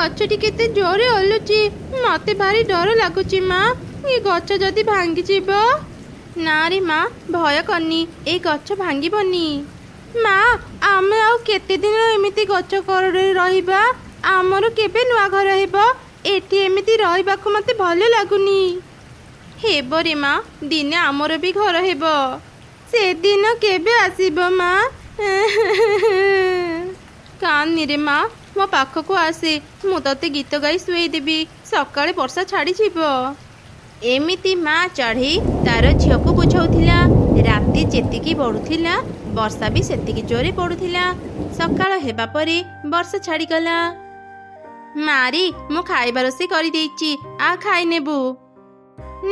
ଗଛଟି କେତେ ଜୋରେ ଓଲୁଛି। ମତେ ଭାରି ଡର ଲାଗୁଛି ମା। ଏ ଗଛ ଯଦି ଭାଙ୍ଗିଯିବ। ନା ରେ ମା, ଭୟ କରନି, ଏ ଗଛ ଭାଙ୍ଗିବନି। ମା, ଆମେ ଆଉ କେତେ ଦିନ ଏମିତି ଗଛ କରରେ ରହିବା? ଆମର କେବେ ନୂଆ ଘର ହେବ? ଏଠି ଏମିତି ରହିବାକୁ ମତେ ଭଲ ଲାଗୁନି। ହେବ ରେ ମା, ଦିନେ ଆମର ବି ଘର ହେବ। ସେଦିନ କେବେ ଆସିବ ମା? କାନ୍ଦିନି ରେ ମା, ମୋ ପାଖକୁ ଆସେ, ମୁଁ ତତେ ଗୀତ ଗାଇ ଶୁଆଇଦେବି। ସକାଳେ ବର୍ଷା ଛାଡ଼ିଯିବ। ଏମିତି ମା ଚଢ଼େଇ ତାର ଝିଅକୁ ବୁଝାଉଥିଲା। ରାତି ଯେତିକି ବଢ଼ୁଥିଲା ବର୍ଷା ବି ସେତିକି ଜୋରେ ପଡ଼ୁଥିଲା। ସକାଳ ହେବା ପରେ ବର୍ଷା ଛାଡ଼ିଗଲା। ମାରି, ମୁଁ ଖାଇବା ରୋଷେଇ କରିଦେଇଛି, ଆ ଖାଇନେବୁ।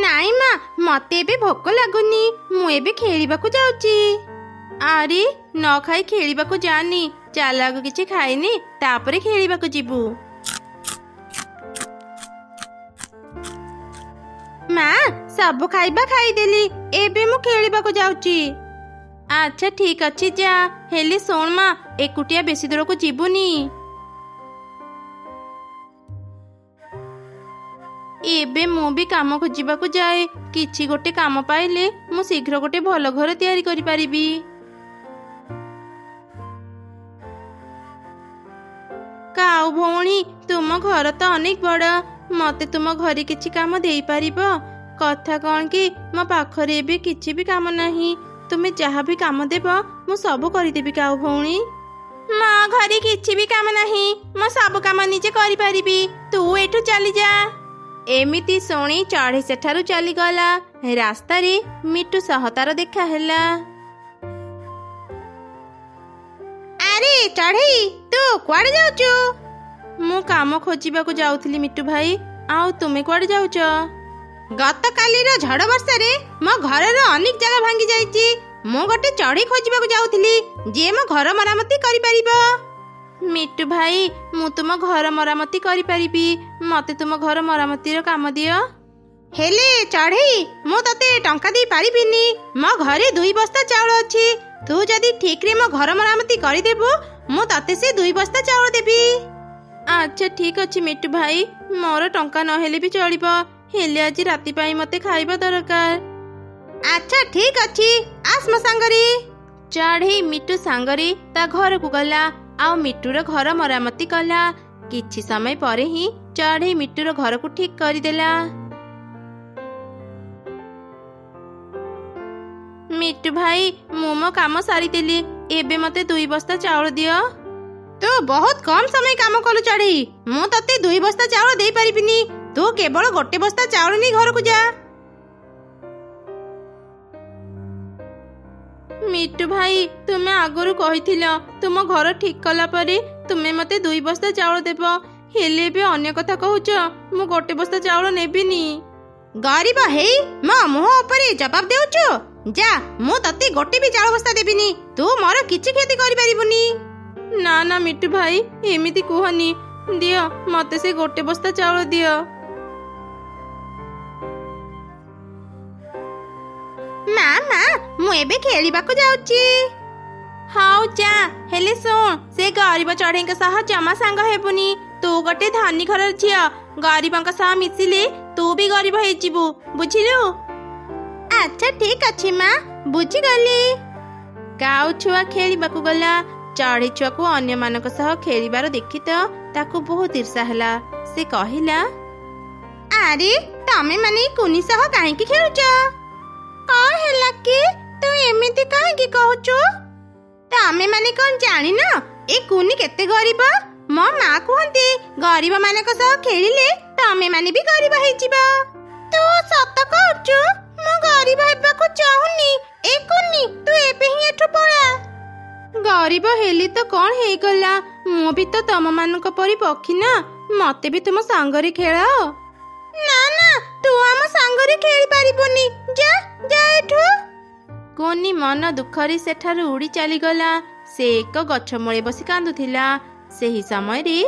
ନାଇଁ ମା, ମତେ ଏବେ ଭୋକ ଲାଗୁନି, ମୁଁ ଏବେ ଖେଳିବାକୁ ଯାଉଛି। ଆରେ, ନ ଖାଇ ଖେଳିବାକୁ ଯାନି, ଚାଲ ଆଗ କିଛି ଖାଇନି ତାପରେ ଖେଳିବାକୁ ଯିବୁ। ମା, ସବୁ ଖାଇବା ଖାଇଦେଲି, ଏବେ ମୁଁ ଖେଳିବାକୁ ଯାଉଛି। ଆଚ୍ଛା ଠିକ ଅଛି, ଯା। ହେଲେ ଶୁଣ ମା, ଏକୁଟିଆ ବେଶୀ ଦୂରକୁ ଯିବୁନି। ଏବେ ମୁଁ ବି କାମ ଖୋଜିବାକୁ ଯାଏ। କିଛି ଗୋଟେ କାମ ପାଇଲେ ମୁଁ ଶୀଘ୍ର ଗୋଟେ ଭଲ ଘର ତିଆରି କରିପାରିବି। କାଉ ଭଉଣୀ, ତୁମ ଘର ତ ଅନେକ ବଡ଼। ମତେ ତୁମ ଘରେ କିଛି କାମ ଦେଇପାରିବ? କଥା କ'ଣ କି, ମୋ ପାଖରେ ଏବେ କିଛି ବି କାମ ନାହିଁ। ତୁମେ ଯାହା ବି କାମ ଦେବ ମୁଁ ସବୁ କରିଦେବି କାଉ ଭଉଣୀ। ମୋ ଘରେ କିଛି ବି କାମ ନାହିଁ, ମୁଁ ସବୁ କାମ ନିଜେ କରିପାରିବି। ତୁ ଏଠୁ ଚାଲିଯା। ଏମିତି ଶୁଣି ଚଢ଼େଇ ସେଠାରୁ ଚାଲିଗଲା। ରାସ୍ତାରେ ମିଟୁ ସହ ତାର ଦେଖା ହେଲା। ଆରେ ଚଢ଼େଇ, ତୁ କୁଆଡ଼େ ଯାଉଛୁ? ମୁଁ କାମ ଖୋଜିବାକୁ ଯାଉଥିଲି ମିଟୁ ଭାଇ, ଆଉ ତୁମେ କୁଆଡ଼େ ଯାଉଛ? ଗତକାଲିର ଝଡ଼ ବର୍ଷାରେ ମୋ ଘରର ଅନେକ ଜାଗା ଭାଙ୍ଗି ଯାଇଛି। ମୁଁ ଗୋଟେ ଚଢ଼େଇ ଖୋଜିବାକୁ ଯାଉଥିଲି ଯିଏ ମୋ ଘର ମରାମତି କରିପାରିବ। ମିଟୁ ଭାଇ, ମୁଁ ତୁମ ଘର ମରାମତି କରିପାରିବି, ମତେ ତୁମ ଘର ମରାମତିର କାମ ଦିଅ। ହେଲେ ଚଢ଼େଇ, ମୁଁ ତତେ ଟଙ୍କା ଦେଇ ପାରିବିନି। ମୋ ଘରେ 2 ବସ୍ତା ଚାଉଳ ଅଛି। ତୁ ଯଦି ଠିକରେ ମୋ ଘର ମରାମତି କରିଦେବୁ, ମୁଁ ତତେ ସେ 2 ବସ୍ତା ଚାଉଳ ଦେବି। ଆଚ୍ଛା ଠିକ ଅଛି ମିଟୁ ଭାଇ, ମୋର ଟଙ୍କା ନହେଲେ ବି ଚଳିବ, ହେଲେ ଆଜି ରାତି ପାଇଁ ମତେ ଖାଇବା ଦରକାର। ଆଚ୍ଛା ଠିକ ଅଛି, ଆସ ମୋ ସାଙ୍ଗରେ। ଚଢ଼େଇ ମିଟୁ ସାଙ୍ଗରେ ତା ଘରକୁ ଗଲା, ଆଉ ମିଟୁର ଘର ମରାମତି କଲା। କିଛି ସମୟ ପରେ ହିଁ ଚଢ଼େଇ ମିଟୁର ଘରକୁ ଠିକ କରିଦେଲା। ମିଟୁ ଭାଇ, ମୁଁ ମୋ କାମ ସାରିଦେଲି, ଏବେ ମତେ 2 ବସ୍ତା ଚାଉଳ ଦିଅ। ତୁ ବହୁତ କମ ସମୟ କାମ କଲୁ ଚଢ଼େଇ, ମୁଁ ତତେ 2 ବସ୍ତା ଚାଉଳ ଦେଇପାରିବିନି। ତୁ କେବଳ 1 ବସ୍ତା ଚାଉଳ ନେଇ ଘରକୁ ଯା। ମିଟୁ ଭାଇ, ତୁମେ ଆଗରୁ କହିଥିଲ ତୁମ ଘର ଠିକ କଲା ପରେ ତୁମେ ମତେ 2 ବସ୍ତା ଚାଉଳ ଦେବ, ହେଲେ ଏବେ ଅନ୍ୟ କଥା କହୁଛ। ମୁଁ 1 ବସ୍ତା ଚାଉଳ ନେବିନି। ଗରିବ ହେଇ ମୋ ମୁହଁ ଉପରେ ଜବାବ ଦେଉଛୁ? ଯା, ମୁଁ ତତେ 1 ବି ଚାଉଳ ବସ୍ତା ଦେବିନି। ତୁ ମୋର କିଛି କ୍ଷତି କରିପାରିବୁନି। ନା ନା ମିଟୁ ଭାଇ, ଏମିତି କୁହନି। ଦିଅ, ମତେ ସେ 1 ବସ୍ତା ଚାଉଳ ଦିଅ। ମା, ମୁଁ ଏବେ ଖେଳିବାକୁ ଯାଉଛି। ହଉ ଯା, ହେଲେ ଶୁଣ, ସେ ଗରିବ ଚଢ଼େଇଙ୍କ ସହ ଜମା ସାଙ୍ଗ ହେବୁନି। ତୁ ଗୋଟେ ଧନୀ ଘରର ଝିଅ, ଗରିବଙ୍କ ସହ ମିଶିଲେ ତୁ ବି ଗରିବ ହେଇଯିବୁ, ବୁଝିଲୁ? ଆଚ୍ଛା ଠିକ ଅଛି ମା, ବୁଝିଗଲି। କାଉ ଛୁଆ ଖେଳିବାକୁ ଗଲା। ଚଢ଼େଇ ଛୁଆକୁ ଅନ୍ୟମାନଙ୍କ ସହ ଖେଳିବାର ଦେଖି ତ ତାକୁ ବହୁତ ଈର୍ଷା ହେଲା। ସେ କହିଲା, ଆରେ ତମେ ମାନେ କୁନି ସହ କାହିଁକି ଖେଳୁଛ? କ'ଣ ହେଲା କି? ତୁ ଏମିତି କାହିଁକି କହୁଛୁ? ତମେ ମାନେ କ'ଣ ଜାଣିନ ଏ କୁନି କେତେ ଗରିବ? ମୋ ମା କୁହନ୍ତି ଗରିବ ମାନଙ୍କ ସହ ଖେଳିଲେ ତମେ ମାନେ ବି ଗରିବ ହେଇଯିବ। ତୁ ସତ କହୁଛୁ? ମୁଁ ଗରିବ ହେବାକୁ ଚାହୁଁନି। ଏ କୁନି, ତୁ ଏବେ ହିଁ ଏଠୁ ପଳା। ଗରିବ ହେଲି ତ କ'ଣ ହେଇଗଲା, ମୁଁ ବି ତ ତମ ମାନଙ୍କ ପରି ପକ୍ଷୀ ନା, ମତେ ବି ତୁମ ସାଙ୍ଗରେ ଖେଳାଅ। ନା ନା, ତୁ ଆମ ସାଙ୍ଗରେ ଖେଳି ପାରିବୁନି, ଯା ଯା ଏଠୁ। କୁନି ମନ ଦୁଃଖରେ ସେଠାରୁ ଉଡ଼ି ଚାଲିଗଲା। ସେ ଏକ ଗଛ ମୂଳେ ବସି କାନ୍ଦୁଥିଲା। ସେହି ସମୟରେ,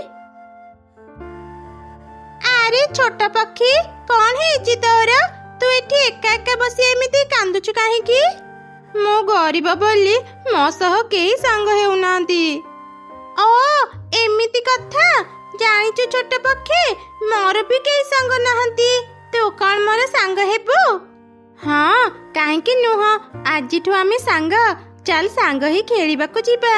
ଆରେ ଛୋଟ ପକ୍ଷୀ, କ'ଣ ହେଇଛି ତୋର? ତୁ ଏଠି ଏକା ଏକା ବସି ଏମିତି କାନ୍ଦୁଛୁ କାହିଁକି? ମୁଁ ଗରିବ ବୋଲି ମୋ ସହ କେହି ସାଙ୍ଗ ହେଉନାହାନ୍ତି। ଓ ଏମିତି କଥା, ଜାଣିଛୁ ଛୋଟ ପକ୍ଷୀ, ମୋର ବି କେହି ସାଙ୍ଗ ନାହାନ୍ତି। ତୁ କଣ ମୋର ସାଙ୍ଗ ହେବୁ? ହଁ, କାହିଁକି ନୁହଁ, ଆଜିଠୁ ଆମେ ସାଙ୍ଗ। ଚାଲ ସାଙ୍ଗ ହେଇ ଖେଳିବାକୁ ଯିବା।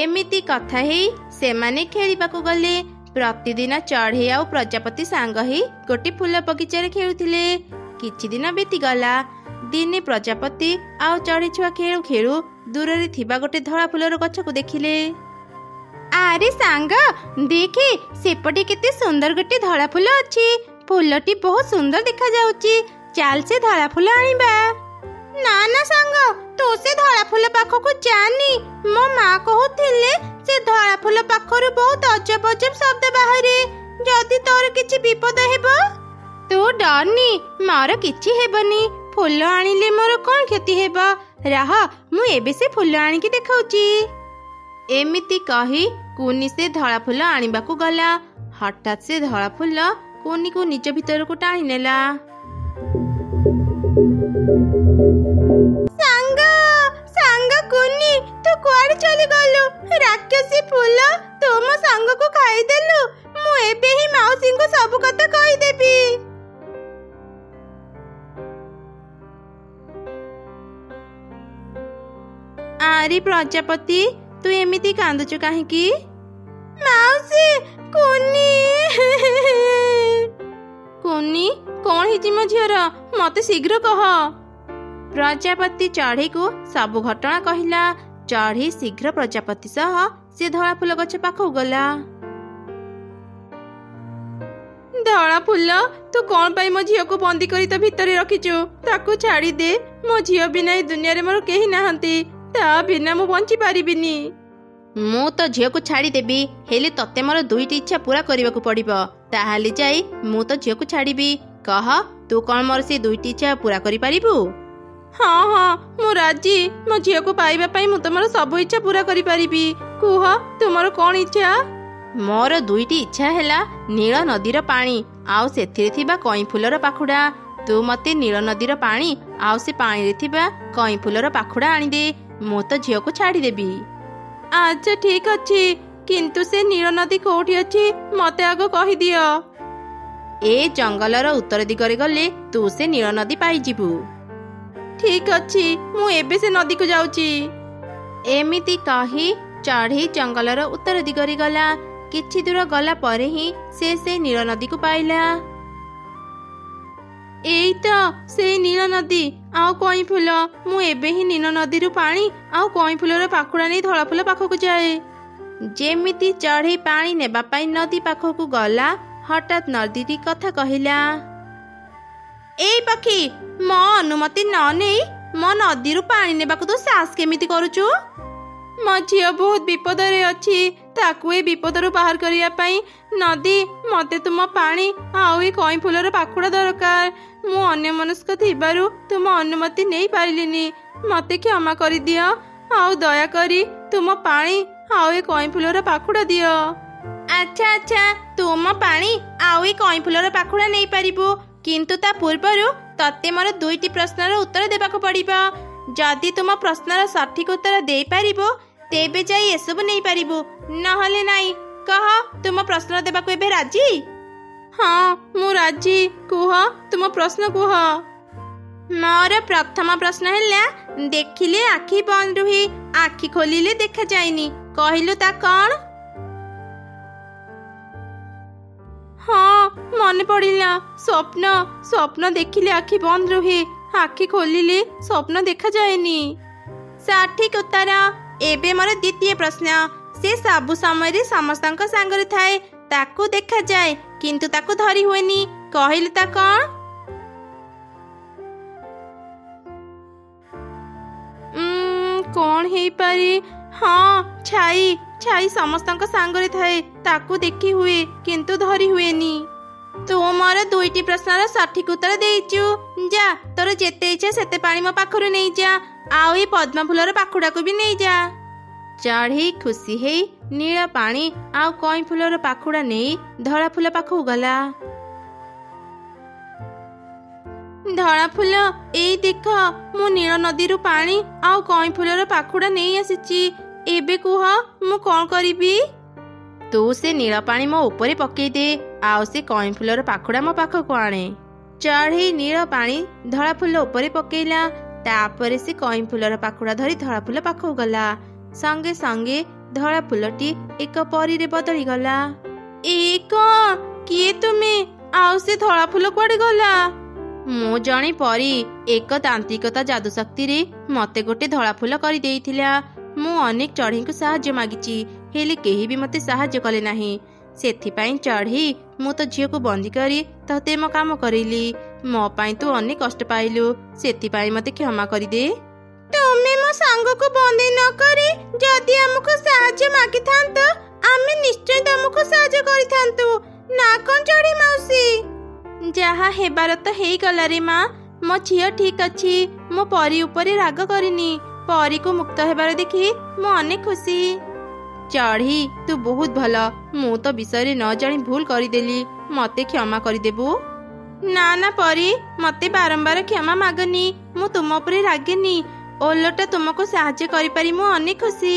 ଏମିତି କଥା ହେଇ ସେମାନେ ଖେଳିବାକୁ ଗଲେ। ପ୍ରତିଦିନ ଚଢ଼େଇ ଆଉ ପ୍ରଜାପତି ସାଙ୍ଗ ହେଇ ଗୋଟି ଫୁଲ ବଗିଚାରେ ଖେଳୁଥିଲେ। କିଛି ଦିନ ବିତିଗଲା। ଦିନେ ପ୍ରଜାପତି ଆଉ ଚଢ଼େଇ ଛୁଆ ଖେଳୁ ଖେଳୁ ଦୂରରେ ଥିବା ଗୋଟେ ଧଳା ଫୁଲର ଗଛକୁ ଦେଖିଲେ। ଆରେ ସାଙ୍ଗ, ଦେଖେ ସେପଟେ କେତେ ସୁନ୍ଦର ଗୋଟେ ଧଳା ଫୁଲ ଅଛି। ଫୁଲଟି ବହୁତ ସୁନ୍ଦର ଦେଖାଯାଉଛି। ଚାଲ ସେ ଧଳା ଫୁଲ ଆଣିବା। ନା ନା ସାଙ୍ଗ, ତୁ ସେ ଧଳା ଫୁଲ ପାଖକୁ ଯାନି। ମୋ ମା କହୁଥିଲେ ସେ ଧଳା ଫୁଲ ପାଖରୁ ବହୁତ ଅଜବ ଅଜବ ଶବ୍ଦ ବାହାରେ। ଯଦି ତୋର କିଛି ବିପଦ ହେବ? ତୁ ଡରନି, ମୋର କିଛି ହେବନି। ଫୁଲ ଆଣିଲେ ମୋର କଣ କ୍ଷତି ହେବ? ରହ, ମୁଁ ଏବେ ସେ ଫୁଲ ଆଣିକି ଦେଖାଉଛି। ଏମିତି କହି କୁନି ସେ ଧଳା ଫୁଲ ଆଣିବାକୁ ଗଲା। ହଠାତ୍ ସେ ଧଳା ଫୁଲ କୁନିକୁ ନିଜ ଭିତରକୁ ଟାଣି ନେଲା। ସାଙ୍ଗ ସାଙ୍ଗ କୁନି, ତୁ କୁଆଡେ ଚାଲିଗଲୁ? ରାକ୍ଷସୀ ଫୁଲ, ତୁ ମୋ ସାଙ୍ଗକୁ ଖାଇଦେଲୁ। ମୁଁ ଏବେ ହିଁ ମାଉସୀଙ୍କୁ ସବୁ କଥା କହିଦେବି। ଆରେ ପ୍ରଜାପତି, ତୁ ଏମିତି କାନ୍ଦୁଛୁ କାହିଁକି? ମାଉସୀ, କୁନି କୁନି, କଣ ହେଇଛି ମୋ ଝିଅର? ମତେ ଶୀଘ୍ର କହ। ପ୍ରଜାପତି ଚଢ଼େଇକୁ ସବୁ ଘଟଣା କହିଲା। ଚଢ଼େଇ ଶୀଘ୍ର ପ୍ରଜାପତି ସହ ସେ ଧଳା ଫୁଲ ଗଛ ପାଖକୁ ଗଲା। ଧଳା ଫୁଲ, ତୁ କଣ ପାଇଁ ମୋ ଝିଅକୁ ବନ୍ଦୀ କରି ତ ଭିତରେ ରଖିଛୁ? ତାକୁ ଛାଡ଼ି ଦେ। ମୋ ଝିଅ ବିନା ଏ ଦୁନିଆରେ ମୋର କେହି ନାହାନ୍ତି। ତା ବିନା ମୁଁ ବଞ୍ଚି ପାରିବିନି। ମୁଁ ତ ଝିଅକୁ ଛାଡ଼ିଦେବି, ହେଲେ ତତେ ମୋର ଦୁଇଟି ଇଚ୍ଛା ପୂରା କରିବାକୁ ପଡ଼ିବ। ତାହେଲେ ଯାଇ ମୁଁ ତ ଝିଅକୁ ଛାଡ଼ିବି। କହ, ତୁ କଣ ମୋର ସେ ଦୁଇଟି ଇଚ୍ଛା ପୂରା କରିପାରିବୁ? ହଁ ହଁ, ମୁଁ ରାଜି। ମୋ ଝିଅକୁ ପାଇବା ପାଇଁ ମୁଁ ତମର ସବୁ ଇଚ୍ଛା ପୂରା କରିପାରିବି। କୁହ, ତୁମର କଣ ଇଚ୍ଛା? ମୋର ଦୁଇଟି ଇଚ୍ଛା ହେଲା ନୀଳ ନଦୀର ପାଣି ଆଉ ସେଥିରେ ଥିବା କଇଁ ଫୁଲର ପାଖୁଡ଼ା। ତୁ ମତେ ନୀଳ ନଦୀର ପାଣି ଆଉ ସେ ପାଣିରେ ଥିବା କଇଁ ଫୁଲର ପାଖୁଡ଼ା ଆଣିଦେ। ମୁଁ ତ ଝିଅକୁ ଛାଡ଼ିଦେବି। ଆଚ୍ଛା ଠିକ ଅଛି, କିନ୍ତୁ ସେ ନୀଳ ନଦୀ କୋଉଠି ଅଛି ମତେ ଆଗ କହିଦିଅ। ଏ ଜଙ୍ଗଲର ଉତ୍ତର ଦିଗରେ ଗଲେ ତୁ ସେ ନୀଳ ନଦୀ ପାଇଯିବୁ। ଠିକ ଅଛି, ମୁଁ ଏବେ ସେ ନଦୀକୁ ଯାଉଛି। ଏମିତି କହି ଚଢ଼େଇ ଜଙ୍ଗଲର ଉତ୍ତର ଦିଗରେ ଗଲା। କିଛି ଦୂର ଗଲା ପରେ ହିଁ ସେ ନୀଳ ନଦୀକୁ ପାଇଲା। ଏଇ ତ ସେଇ ନୀଳ ନଦୀ ଆଉ କଇଁ ଫୁଲ। ମୁଁ ଏବେ ହିଁ ନୀଳ ନଦୀରୁ ପାଣି ଆଉ କଇଁ ଫୁଲର ପାଖୁଡ଼ା ନେଇ ଧଳା ଫୁଲ ପାଖକୁ ଯାଏ। ଯେମିତି ଚଢ଼େଇ ପାଣି ନେବା ପାଇଁ ନଦୀ ପାଖକୁ ଗଲା, ହଠାତ୍ ନଦୀଟି କଥା କହିଲା। ଏଇ ପକ୍ଷୀ, ମୋ ଅନୁମତି ନ ନେଇ ମୋ ନଦୀରୁ ପାଣି ନେବାକୁ ତୁ ସାହସ କେମିତି କରୁଛୁ? ମୋ ଝିଅ ବହୁତ ବିପଦରେ ଅଛି। ତାକୁ ଏ ବିପଦରୁ ବାହାର କରିବା ପାଇଁ ନଦୀ, ମତେ ତୁମ ପାଣି ଆଉ ଏ କଇଁ ଫୁଲର ପାଖୁଡ଼ା ଦରକାର। ମୁଁ ଅନ୍ୟମନସ୍କ ଥିବାରୁ ତୁମ ଅନୁମତି ନେଇ ପାରିଲିନି। ମତେ କ୍ଷମା କରିଦିଅ ଆଉ ଦୟାକରି ତୁମ ପାଣି ଆଉ ଏ କଇଁ ଫୁଲର ପାଖୁଡ଼ା ଦିଅ। ଆଚ୍ଛା ଆଚ୍ଛା, ତୁମ ପାଣି ଆଉ ଏ କଇଁ ଫୁଲର ପାଖୁଡ଼ା ନେଇପାରିବୁ, କିନ୍ତୁ ତା ପୂର୍ବରୁ ତତେ ମୋର ଦୁଇଟି ପ୍ରଶ୍ନର ଉତ୍ତର ଦେବାକୁ ପଡ଼ିବ। ଯଦି ତୁମ ପ୍ରଶ୍ନର ସଠିକ ଉତ୍ତର ଦେଇପାରିବୁ ତେବେ ଯାଇ ଏସବୁ ନେଇପାରିବୁ, ନହେଲେ ନାଇଁ। କହ, ତୁମ ପ୍ରଶ୍ନ ଦେବାକୁ ଏବେ ରାଜି? ହଁ, ମୁଁ ରାଜି। କୁହ, ତୁମ ପ୍ରଶ୍ନ କୁହ। ମୋର ପ୍ରଥମ ପ୍ରଶ୍ନ ହେଲା, ଦେଖିଲେ ଆଖି ବନ୍ଦ ରୁହେ, ଆଖି ଖୋଲିଲେ ଦେଖାଯାଏନି। କହିଲୁ ତା କଣ? ହଁ, ମନେ ପଡ଼ିଲା, ସ୍ୱପ୍ନ। ସ୍ୱପ୍ନ ଦେଖିଲେ ଆଖି ବନ୍ଦ ରୁହେ, ଆଖି ଖୋଲିଲେ ସ୍ୱପ୍ନ ଦେଖାଯାଏନି। ସଠିକ ଉତ୍ତର। ଏବେ ମୋର ଦ୍ୱିତୀୟ ପ୍ରଶ୍ନ। ସେ ସବୁ ସମୟରେ ସମସ୍ତଙ୍କ ସାଙ୍ଗରେ ଥାଏ, ତାକୁ ଦେଖାଯାଏ କିନ୍ତୁ ତାକୁ ଧରି ହୁଏନି। କହିଲୁ ତା କଣ? କଣ ହେଇପାରେ? ହଁ, ଛାଇ। ଛାଇ ସମସ୍ତଙ୍କ ସାଙ୍ଗରେ ଥାଏ, ତାକୁ ଦେଖି ହୁଏ କିନ୍ତୁ ଧରି ହୁଏନି। ତୁ ମୋର ଦୁଇଟି ପ୍ରଶ୍ନର ସଠିକ ଉତ୍ତର ଦେଇଛୁ। ଯା, ତୋର ଯେତେ ଇଚ୍ଛା ସେତେ ପାଣି ମୋ ପାଖରୁ ନେଇଯା, ଆଉ ଏ ପଦ୍ମ ଫୁଲର ପାଖୁଡ଼ାକୁ ବି ନେଇଯା। ଚଢ଼େଇ ଖୁସି ହେଇ ନୀଳ ପାଣି ଆଉ କଇଁ ଫୁଲର ପାଖୁଡ଼ା ନେଇ ଧଳା ଫୁଲ ପାଖକୁ ଗଲା। ଧଳା ଫୁଲ, ଏଇ ଦେଖ, ମୁଁ ନୀଳ ନଦୀରୁ ପାଣି ଆଉ କଇଁ ଫୁଲର ପାଖୁଡ଼ା ନେଇ ଆସିଛି। ଏବେ କୁହ, ମୁଁ କଣ କରିବି? ତୁ ସେ ନୀଳ ପାଣି ମୋ ଉପରେ ପକେଇ ଦେ, ଆଉ ସେ କଇଁ ଫୁଲର ପାଖୁଡ଼ା ମୋ ପାଖକୁ ଆଣେ। ଚଢ଼େଇ ନୀଳ ପାଣି ଧଳା ଫୁଲ ଉପରେ ପକେଇଲା। ତାପରେ ସେ କଇଁ ଫୁଲର ପାଖୁଡ଼ା ଧରି ଧଳା ଫୁଲ ପାଖକୁ ଗଲା। ସଙ୍ଗେ ସଙ୍ଗେ ଧଳା ଫୁଲଟି ଏକ ପରୀରେ ବଦଳି ଗଲା। ଏ କଣ? କିଏ ତୁମେ? ଆଉ ସେ ଧଳା ଫୁଲ କୁଆଡେ ଗଲା? ମୁଁ ଜଣେ ପରୀ। ଏକ ତାନ୍ତ୍ରିକତା ଯାଦୁ ଶକ୍ତିରେ ମତେ ଗୋଟେ ଧଳା ଫୁଲ କରିଦେଇଥିଲା। ମୁଁ ଅନେକ ଚଢ଼େଇଙ୍କୁ ସାହାଯ୍ୟ ମାଗିଛି, ହେଲେ କେହି ବି ମତେ ସାହାଯ୍ୟ କଲେ ନାହିଁ। ସେଥିପାଇଁ ଚଢ଼େଇ, ମୁଁ ତ ଝିଅକୁ ବନ୍ଦୀ କରି ତତେ ମୋ କାମ କରେଇଲି। ମୋ ପାଇଁ ତୁ ଅନେକ କଷ୍ଟ ପାଇଲୁ, ସେଥିପାଇଁ ମତେ କ୍ଷମା କରିଦେ। ତୁମେ ମୋ ସାଙ୍ଗକୁ ବନ୍ଦୀ ନ କରି ଯଦି ଆମକୁ ସାହାଯ୍ୟ ମାଗିଥାନ୍ତ, ଆମେ ନିଶ୍ଚୟ ତମକୁ ସାହାଯ୍ୟ କରିଥାନ୍ତୁ, ନା କଣ ଚଢ଼େଇ ମାଉସୀ? ଯାହା ହେବାର ତ ହେଇଗଲା ରେ ମା। ମୋ ଝିଅ ଠିକ ଅଛି। ମୁଁ ପରୀ ଉପରେ ରାଗ କରିନି। ପରୀକୁ ମୁକ୍ତ ହେବାର ଦେଖି ମୁଁ ଅନେକ ଖୁସି। ଚଢ଼େଇ, ତୁ ବହୁତ ଭଲ। ମୁଁ ତ ବିଷୟରେ ନ ଜାଣି ଭୁଲ କରିଦେଲି, ମତେ କ୍ଷମା କରିଦେବୁ? ନା ନା ପରୀ, ମତେ ବାରମ୍ବାର କ୍ଷମା ମାଗନି। ମୁଁ ତୁମ ଉପରେ ରାଗେନି, ଓଲଟା ତୁମକୁ ସାହାଯ୍ୟ କରିପାରି ମୁଁ ଅନେକ ଖୁସି।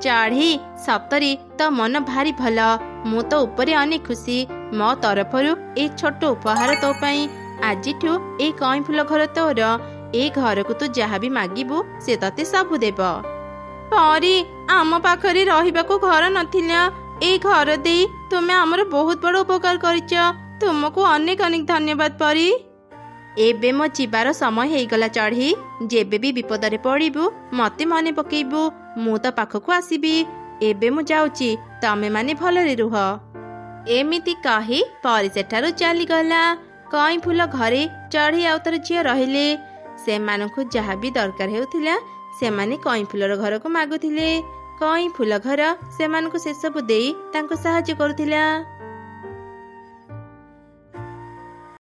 ଚଢ଼େଇ, ସତରେ ତୋ ମନ ଭାରି ଭଲ। ମୁଁ ତ ଉପରେ ଅନେକ ଖୁସି। ମୋ ତରଫରୁ ଏ ଛୋଟ ଉପହାର ତୋ ପାଇଁ। ଆଜିଠୁ ଏ କଇଁ ଫୁଲ ଘର ତୋର। ଏ ଘରକୁ ତୁ ଯାହା ବି ମାଗିବୁ ସେ ତତେ ସବୁ ଦେବ। ପରୀ, ଆମ ପାଖରେ ରହିବାକୁ ଘର ନଥିଲା। ଏଇ ଘର ଦେଇ ତୁମେ ଆମର ବହୁତ ବଡ଼ ଉପକାର କରିଛ। ତୁମକୁ ଅନେକ ଅନେକ ଧନ୍ୟବାଦ ପରୀ। ଏବେ ମୋ ଯିବାର ସମୟ ହେଇଗଲା ଚଢ଼େଇ। ଯେବେ ବି ବିପଦରେ ପଡ଼ିବୁ ମତେ ମନେ ପକେଇବୁ, ମୁଁ ତ ପାଖକୁ ଆସିବି। ଏବେ ମୁଁ ଯାଉଛି, ତମେ ମାନେ ଭଲରେ ରୁହ। ଏମିତି କହି ପରୀ ସେଠାରୁ ଚାଲିଗଲା। କଇଁ ଫୁଲ ଘରେ ଚଢ଼େଇ ଆଉ ତାର ଝିଅ ରହିଲେ। ସେମାନଙ୍କୁ ଯାହା ବି ଦରକାର ହେଉଥିଲା ସେମାନେ କଇଁ ଫୁଲର ଘରକୁ ମାଗୁଥିଲେ। କଇଁ ଫୁଲ ଘର ସେମାନଙ୍କୁ ସେସବୁ ଦେଇ ତାଙ୍କୁ ସାହାଯ୍ୟ କରୁଥିଲା।